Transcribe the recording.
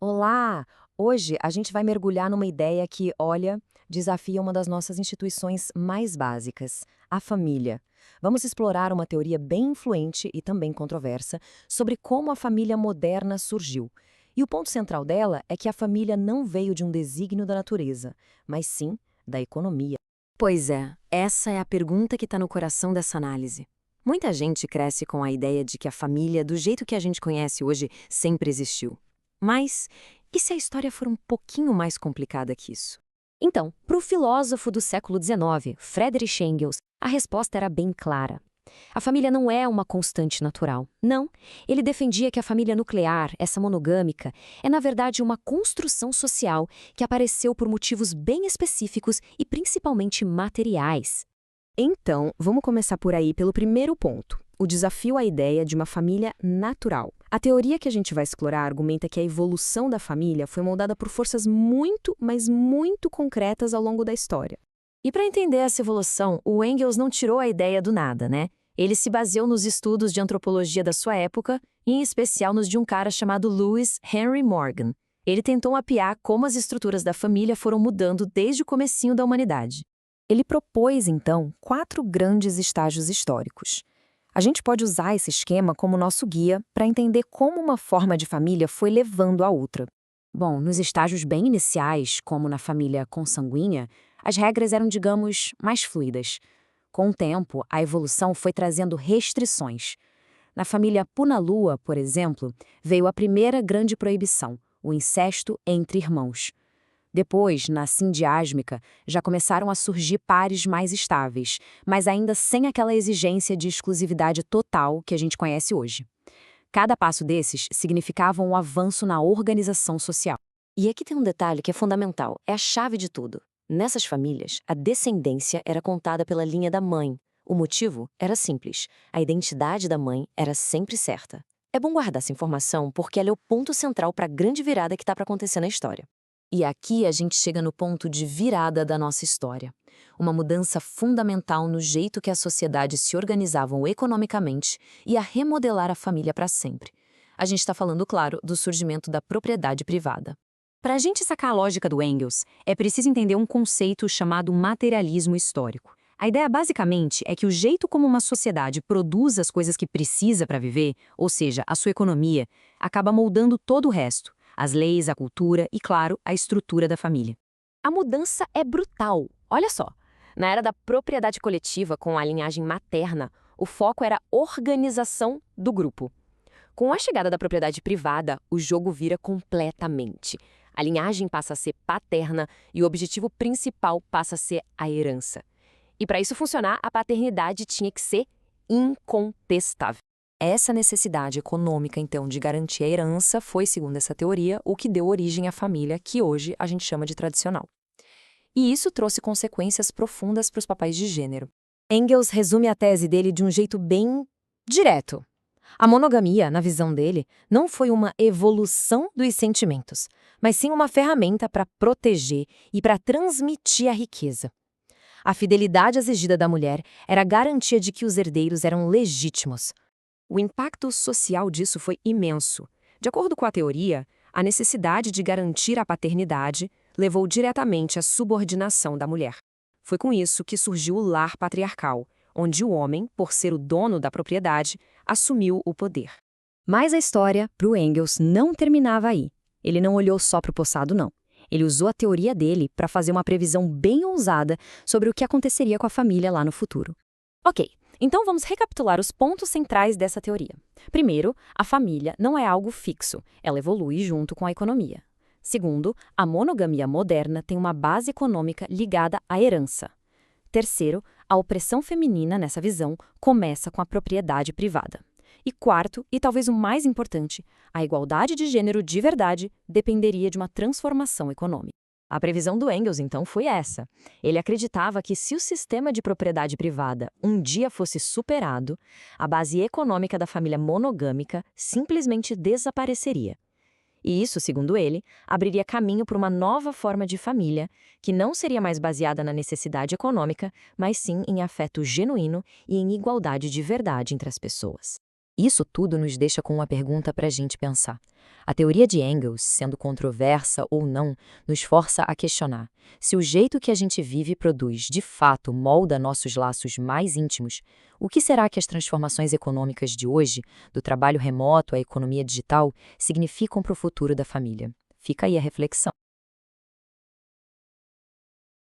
Olá! Hoje a gente vai mergulhar numa ideia que, olha, desafia uma das nossas instituições mais básicas, a família. Vamos explorar uma teoria bem influente e também controversa sobre como a família moderna surgiu. E o ponto central dela é que a família não veio de um desígnio da natureza, mas sim da economia. Pois é, essa é a pergunta que está no coração dessa análise. Muita gente cresce com a ideia de que a família, do jeito que a gente conhece hoje, sempre existiu. Mas e se a história for um pouquinho mais complicada que isso? Então, para o filósofo do século XIX, Friedrich Engels, a resposta era bem clara. A família não é uma constante natural. Não. Ele defendia que a família nuclear, essa monogâmica, é na verdade uma construção social que apareceu por motivos bem específicos e principalmente materiais. Então, vamos começar por aí pelo primeiro ponto, o desafio à ideia de uma família natural. A teoria que a gente vai explorar argumenta que a evolução da família foi moldada por forças muito, mas muito concretas ao longo da história. E para entender essa evolução, o Engels não tirou a ideia do nada, né? Ele se baseou nos estudos de antropologia da sua época, e em especial nos de um cara chamado Lewis Henry Morgan. Ele tentou mapear como as estruturas da família foram mudando desde o comecinho da humanidade. Ele propôs, então, 4 grandes estágios históricos. A gente pode usar esse esquema como nosso guia para entender como uma forma de família foi levando a outra. Bom, nos estágios bem iniciais, como na família consanguínea, as regras eram, digamos, mais fluidas. Com o tempo, a evolução foi trazendo restrições. Na família Punalua, por exemplo, veio a primeira grande proibição, o incesto entre irmãos. Depois, na sindiásmica, já começaram a surgir pares mais estáveis, mas ainda sem aquela exigência de exclusividade total que a gente conhece hoje. Cada passo desses significava um avanço na organização social. E aqui tem um detalhe que é fundamental, é a chave de tudo. Nessas famílias, a descendência era contada pela linha da mãe. O motivo era simples, a identidade da mãe era sempre certa. É bom guardar essa informação porque ela é o ponto central para a grande virada que está para acontecer na história. E aqui a gente chega no ponto de virada da nossa história. Uma mudança fundamental no jeito que as sociedades se organizavam economicamente e a remodelar a família para sempre. A gente está falando, claro, do surgimento da propriedade privada. Para a gente sacar a lógica do Engels, é preciso entender um conceito chamado materialismo histórico. A ideia basicamente é que o jeito como uma sociedade produz as coisas que precisa para viver, ou seja, a sua economia, acaba moldando todo o resto. As leis, a cultura e, claro, a estrutura da família. A mudança é brutal. Olha só, na era da propriedade coletiva com a linhagem materna, o foco era a organização do grupo. Com a chegada da propriedade privada, o jogo vira completamente. A linhagem passa a ser paterna e o objetivo principal passa a ser a herança. E para isso funcionar, a paternidade tinha que ser incontestável. Essa necessidade econômica, então, de garantir a herança foi, segundo essa teoria, o que deu origem à família que hoje a gente chama de tradicional. E isso trouxe consequências profundas para os papéis de gênero. Engels resume a tese dele de um jeito bem direto. A monogamia, na visão dele, não foi uma evolução dos sentimentos, mas sim uma ferramenta para proteger e para transmitir a riqueza. A fidelidade exigida da mulher era a garantia de que os herdeiros eram legítimos. O impacto social disso foi imenso. De acordo com a teoria, a necessidade de garantir a paternidade levou diretamente à subordinação da mulher. Foi com isso que surgiu o lar patriarcal, onde o homem, por ser o dono da propriedade, assumiu o poder. Mas a história, para o Engels, não terminava aí. Ele não olhou só para o passado, não. Ele usou a teoria dele para fazer uma previsão bem ousada sobre o que aconteceria com a família lá no futuro. Ok. Então vamos recapitular os pontos centrais dessa teoria. Primeiro, a família não é algo fixo, ela evolui junto com a economia. Segundo, a monogamia moderna tem uma base econômica ligada à herança. Terceiro, a opressão feminina nessa visão começa com a propriedade privada. E quarto, e talvez o mais importante, a igualdade de gênero de verdade dependeria de uma transformação econômica. A previsão do Engels, então, foi essa. Ele acreditava que se o sistema de propriedade privada um dia fosse superado, a base econômica da família monogâmica simplesmente desapareceria. E isso, segundo ele, abriria caminho para uma nova forma de família, que não seria mais baseada na necessidade econômica, mas sim em afeto genuíno e em igualdade de verdade entre as pessoas. Isso tudo nos deixa com uma pergunta para a gente pensar. A teoria de Engels, sendo controversa ou não, nos força a questionar: se o jeito que a gente vive e produz, de fato, molda nossos laços mais íntimos, o que será que as transformações econômicas de hoje, do trabalho remoto à economia digital, significam para o futuro da família? Fica aí a reflexão.